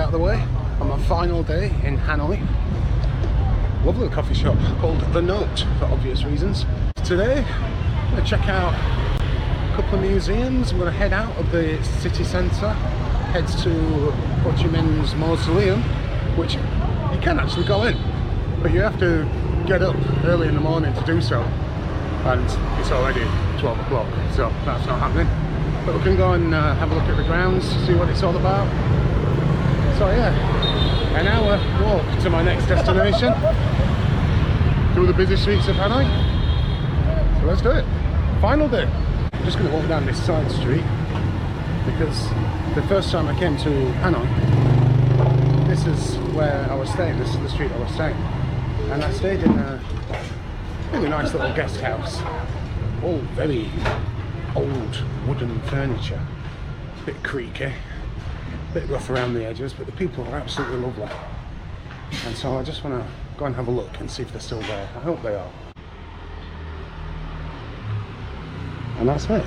out of the way on my final day in Hanoi. Lovely coffee shop called The Note for obvious reasons. Today I'm going to check out a couple of museums. I'm going to head out of the city centre, head to Ho Chi Minh's Mausoleum, which you can actually go in, but you have to get up early in the morning to do so, and it's already 12 o'clock, so that's not happening. But we can go and have a look at the grounds, see what it's all about. So yeah, an hour walk to my next destination through the busy streets of Hanoi. So let's do it. Final day. I'm just going to walk down this side street because the first time I came to Hanoi, this is where I was staying. This is the street I was staying, and I stayed in a really nice little guest house. All very old wooden furniture, bit creaky, bit rough around the edges, but the people are absolutely lovely. And so I just want to go and have a look and see if they're still there. I hope they are. And that's it.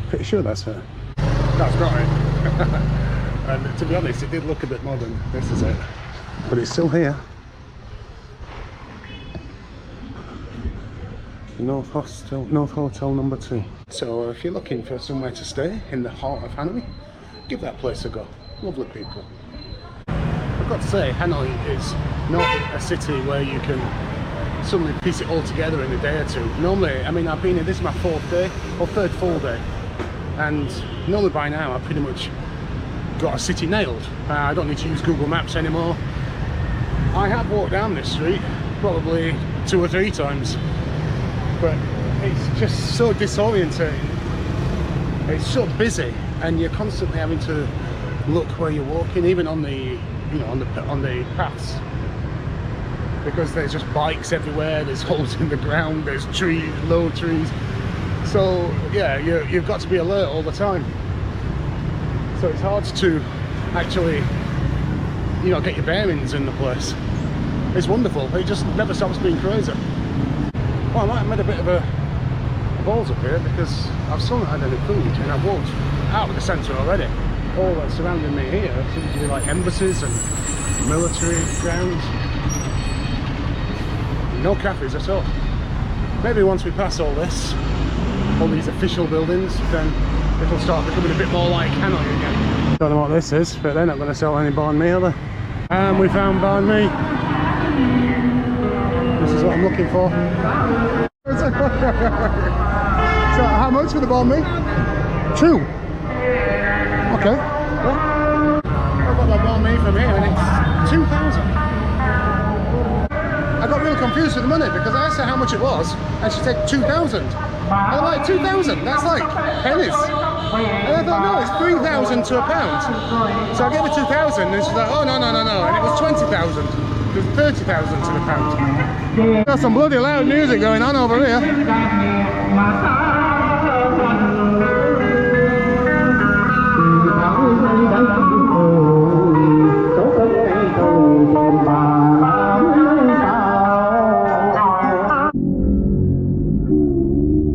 Pretty sure that's it. That's not it. And to be honest, it did look a bit modern. This is it. But it's still here. North Hotel number 2. So if you're looking for somewhere to stay in the heart of Hanoi, give that place a go. Lovely people. I've got to say, Hanoi is not a city where you can suddenly piece it all together in a day or two. Normally, I mean, I've been here, this is my 4th day, or 3rd full day, and normally by now I've pretty much got a city nailed. I don't need to use Google Maps anymore. I have walked down this street probably 2 or 3 times, but it's just so disorientating. It's so busy, and you're constantly having to look where you're walking, even on the, you know, on the paths, because there's just bikes everywhere. There's holes in the ground. There's trees, low trees. So yeah, you've got to be alert all the time. So it's hard to actually, you know, get your bearings in the place. It's wonderful. It just never stops being crazy. Well, I might have made a bit of a balls up here because I've still not had any food, and I've walked out of the centre already. All that's surrounding me here seems to be like embassies and military grounds. No cafes at all. Maybe once we pass all these official buildings, then it'll start becoming a bit more like Hanoi again. Don't know what this is, but they're not going to sell any banh mi, are they? And we found banh mi. This is what I'm looking for. So how much for the banh mi? 2. Okay. Well, I've got my banh mi from here and it's 2,000. I got really confused with the money because I asked her how much it was and she said 2,000. I'm like, 2,000? That's like pennies. And I thought, no, it's 3,000 to a pound. So I gave her 2,000 and she's like, oh no. And it was 20,000. It was 30,000 to the pound. There's some bloody loud music going on over here.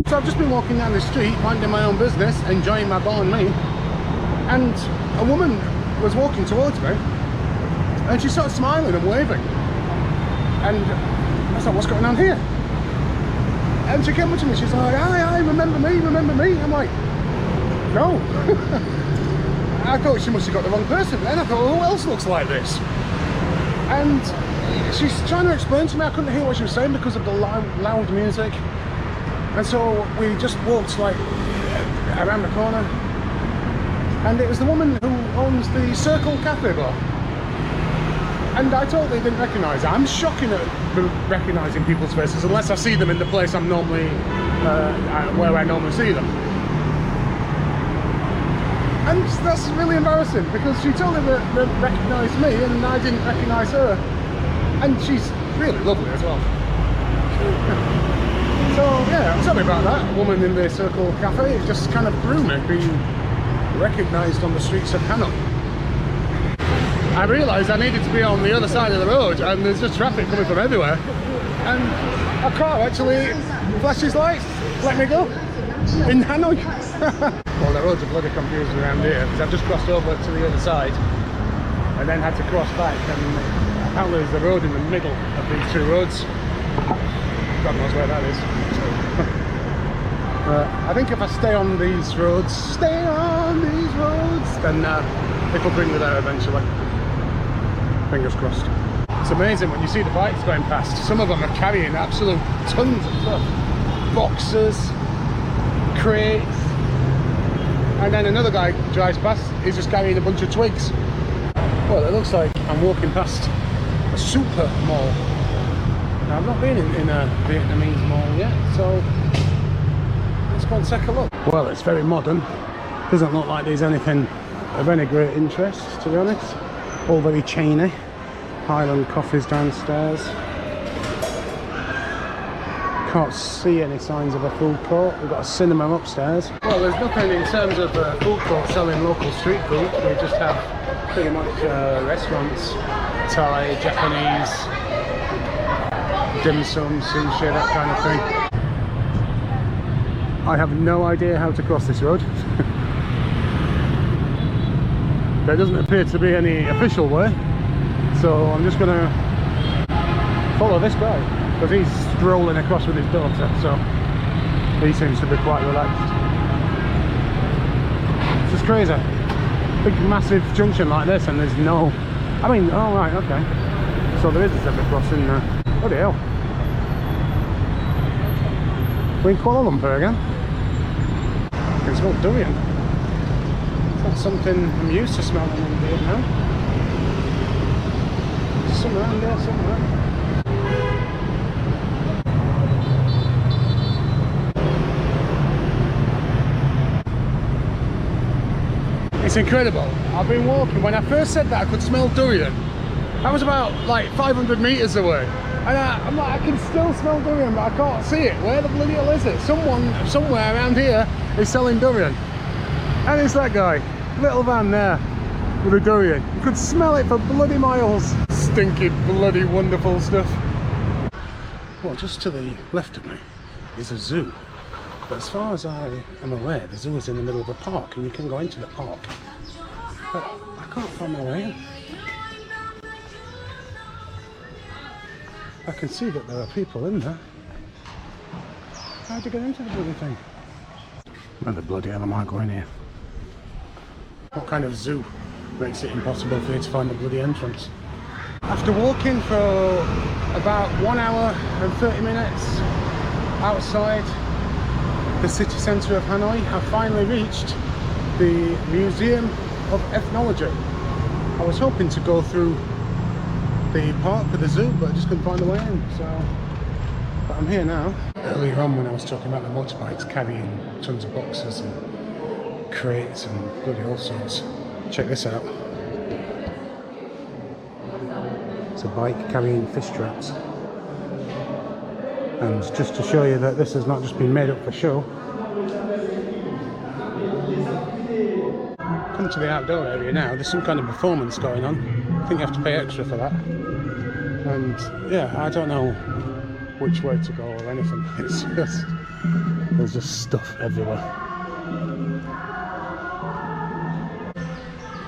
So I've just been walking down the street, minding my own business, enjoying my banh mi, and a woman was walking towards me, and she started smiling and waving, and I was like, what's going on here? And she came up to me, she's like, hi, remember me? I'm like, no. I thought she must have got the wrong person, and I thought, well, who else looks like this? And she's trying to explain to me, I couldn't hear what she was saying because of the loud music. And so we just walked like around the corner, and it was the woman who owns the Circle Cafe bar. And I totally didn't recognise her. I'm shocking at recognising people's faces unless I see them in the place I'm normally, where I normally see them. And that's really embarrassing because she totally recognised me and I didn't recognise her. And she's really lovely as well. So yeah, I'm sorry about that. Woman in the Circle Cafe, it just kind of threw me being recognised on the streets of Hanoi. I realised I needed to be on the other side of the road and there's just traffic coming from everywhere. And a car actually flashes lights, let me go. in Hanoi. Well, the roads are bloody confused around here because I've just crossed over to the other side and then had to cross back, and apparently there's the road in the middle of these two roads. God knows where that is. I think if I stay on these roads, then it'll bring me there eventually. Fingers crossed. It's amazing when you see the bikes going past. Some of them are carrying absolute tons of stuff. Boxes, crates, and then another guy drives past, he's just carrying a bunch of twigs. Well, it looks like I'm walking past a super mall. Now, I've not been in a Vietnamese mall yet, so let's go and take a look. Well, it's very modern. Doesn't look like there's anything of any great interest, to be honest. All very chainy. Highland Coffee's downstairs. Can't see any signs of a food court. We've got a cinema upstairs. Well, there's nothing in terms of a food court selling local street food. We just have pretty much restaurants, Thai, Japanese, dim sum, sushi, that kind of thing. I have no idea how to cross this road. There doesn't appear to be any official way, so I'm just going to follow this guy because he's strolling across with his daughter, so he seems to be quite relaxed. It's just crazy. Big massive junction like this and there's no... I mean, oh right, okay. So there is a zebra crossing there. Bloody hell. We're in Kuala Lumpur again. I can smell durian. It's not something I'm used to smelling in Vietnam. There's some around there somewhere. It's incredible. I've been walking. When I first said that I could smell durian, that was about like 500 meters away. And I'm like, I can still smell durian, but I can't see it. Where the bloody hell is it? Someone somewhere around here is selling durian. And it's that guy, little van there with a durian. You could smell it for bloody miles. Stinky, bloody wonderful stuff. Well, just to the left of me is a zoo. But as far as I am aware, the zoo is in the middle of a park and you can go into the park. But I can't find my way in. I can see that there are people in there. How do you get into the bloody thing? Where the bloody hell am I going here? What kind of zoo makes it impossible for you to find the bloody entrance? After walking for about 1 hour and 30 minutes outside the city centre of Hanoi, I finally reached the Museum of Ethnology. I was hoping to go through the park for the zoo, but I just couldn't find the way in, so... But I'm here now. Earlier on when I was talking about the motorbikes carrying tons of boxes and crates and bloody all sorts, check this out. It's a bike carrying fish traps. And just to show you that this has not just been made up for show, come to the outdoor area now, there's some kind of performance going on. I think you have to pay extra for that. And yeah, I don't know which way to go or anything. It's just, there's just stuff everywhere.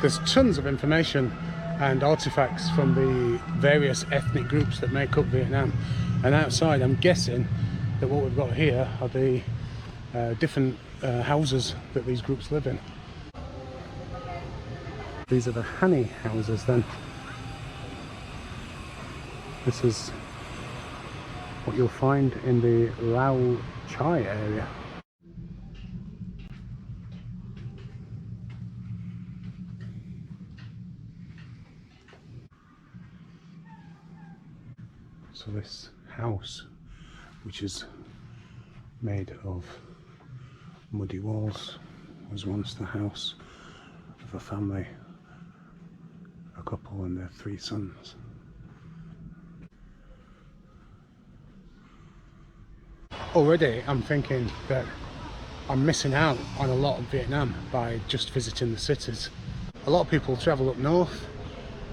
There's tons of information and artifacts from the various ethnic groups that make up Vietnam. And outside, I'm guessing that what we've got here are the different houses that these groups live in. These are the honey houses then. This is what you'll find in the Lao Chai area. So this house, which is made of muddy walls, was once the house of a family, a couple and their 3 sons. Already I'm thinking that I'm missing out on a lot of Vietnam by just visiting the cities. A lot of people travel up north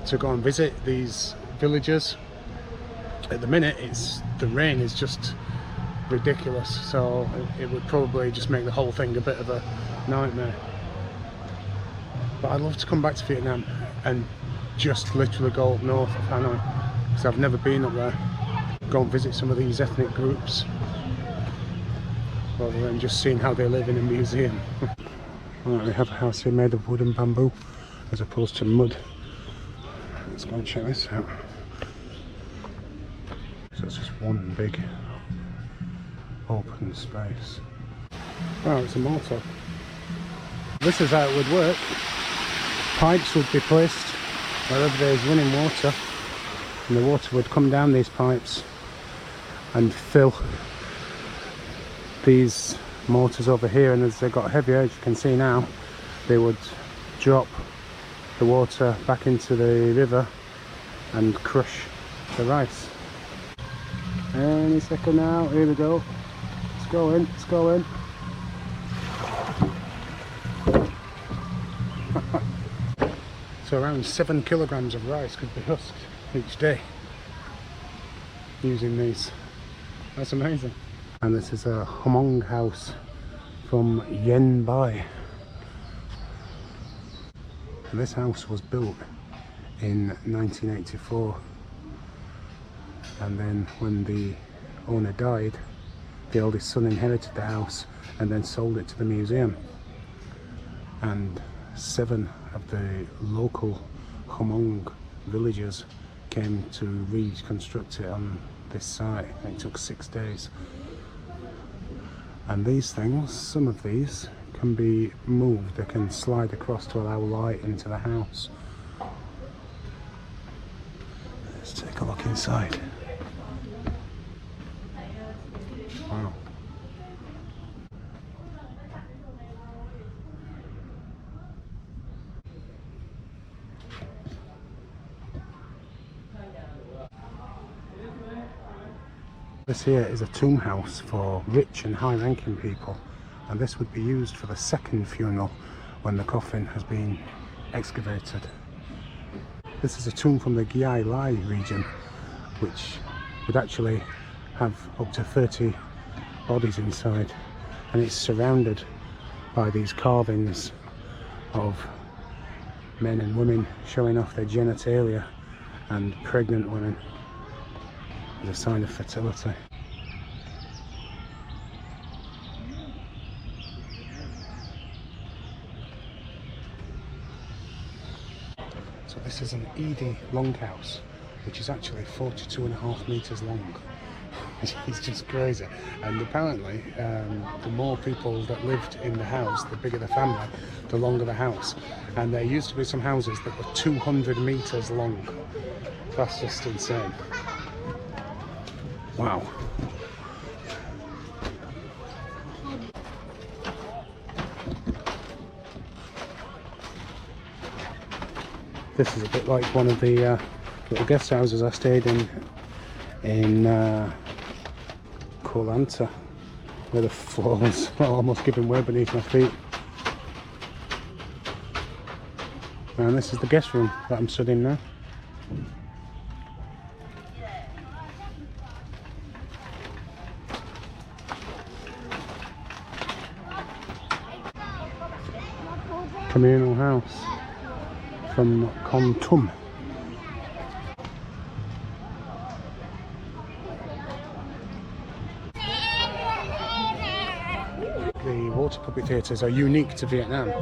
to go and visit these villages. At the minute the rain is just ridiculous, so it would probably just make the whole thing a bit of a nightmare. But I'd love to come back to Vietnam and just literally go up north of Hanoi, because I've never been up there. Go and visit some of these ethnic groups rather than just seeing how they live in a museum. Right, we have a house here made of wood and bamboo as opposed to mud. Let's go and check this out. So it's just one big open space. Oh, it's a mortar. This is how it would work. Pipes would be placed wherever there's running water, and the water would come down these pipes and fill these mortars over here, and as they got heavier, as you can see now, they would drop the water back into the river and crush the rice. Any second now, here we go. Let's go in, let's go in. So around 7 kilograms of rice could be husked each day using these. That's amazing. And this is a Hmong house from Yen Bai. And this house was built in 1984, and then when the owner died, the eldest son inherited the house and then sold it to the museum, and 7 of the local Hmong villagers came to reconstruct it on this site. It took 6 days. And these things, some of these, can be moved. They can slide across to allow light into the house. Let's take a look inside. Wow. This here is a tomb house for rich and high-ranking people, and this would be used for the second funeral when the coffin has been excavated. This is a tomb from the Gia Lai region, which would actually have up to 30 bodies inside, and it's surrounded by these carvings of men and women showing off their genitalia, and pregnant women as a sign of fertility. So this is an Edie longhouse, which is actually 42.5 metres long. It's just crazy. And apparently the more people that lived in the house, the bigger the family, the longer the house. And there used to be some houses that were 200 metres long. That's just insane. Wow. This is a bit like one of the little guest houses I stayed in Koh Lanta, where the floors are almost giving way beneath my feet. And this is the guest room that I'm stood in now. Communal house from Kon Tum. The water puppet theatres are unique to Vietnam,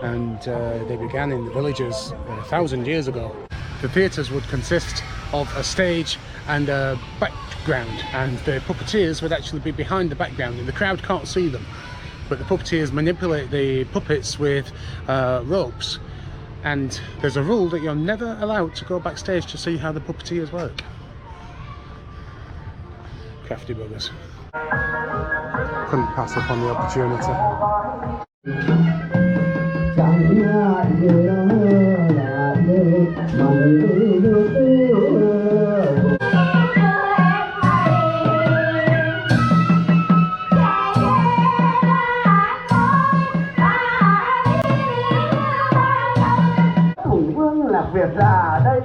and they began in the villages 1,000 years ago. The theatres would consist of a stage and a background, and the puppeteers would actually be behind the background, and the crowd can't see them. But the puppeteers manipulate the puppets with ropes, and there's a rule that you're never allowed to go backstage to see how the puppeteers work. Crafty buggers. Couldn't pass up on the opportunity. Việt già đây,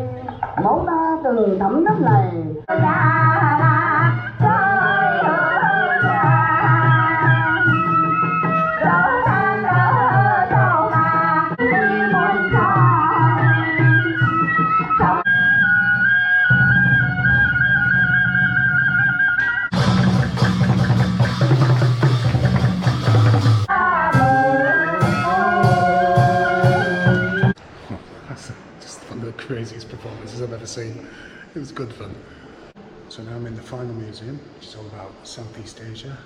máu ta từng thấm đất này. just one of the craziest performances I've ever seen. It was good fun. So now I'm in the final museum, which is all about Southeast Asia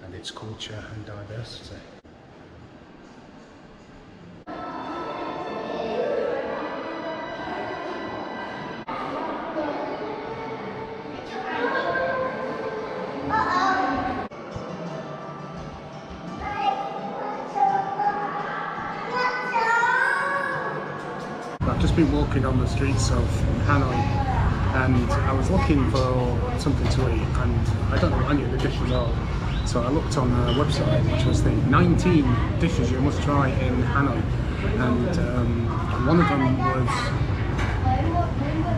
and its culture and diversity. I've just been walking on the streets of Hanoi and I was looking for something to eat and I don't know what any of the dishes are. So I looked on a website which was the 19 dishes you must try in Hanoi, and one of them was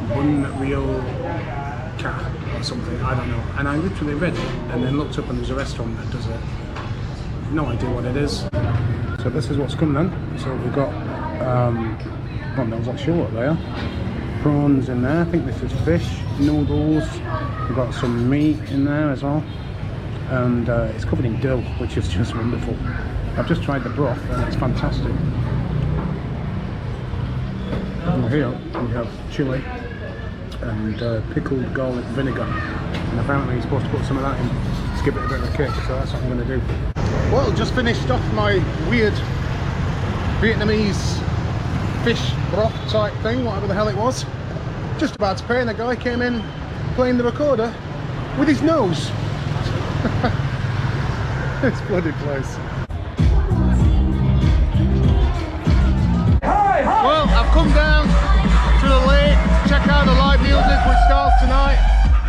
bun real cat or something, I don't know. And I literally read it and then looked up and there's a restaurant that does it. No idea what it is. So this is what's come then. So we've got I'm not exactly sure what they are. Prawns in there, I think this is fish, noodles, we've got some meat in there as well, and it's covered in dill, which is just wonderful. I've just tried the broth and it's fantastic. And here we have chilli and pickled garlic vinegar, and apparently you're supposed to put some of that in to give it a bit of a kick, so that's what I'm going to do. Well, just finished off my weird Vietnamese fish broth type thing, whatever the hell it was. Just about to pay and the guy came in playing the recorder with his nose. This bloody place. Well, I've come down to the lake to check out the live music which starts tonight,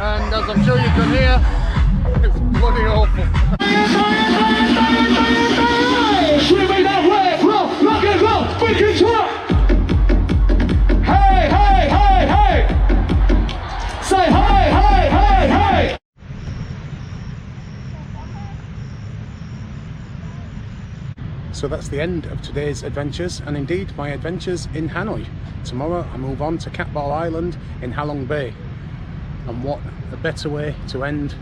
and as I'm sure you can hear, it's bloody awful. So that's the end of today's adventures, and indeed my adventures in Hanoi. Tomorrow I move on to Cat Ball Island in Ha Long Bay, and what a better way to end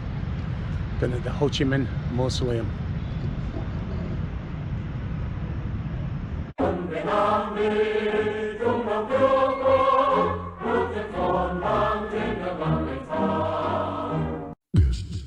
than at the Ho Chi Minh Mausoleum. Yes.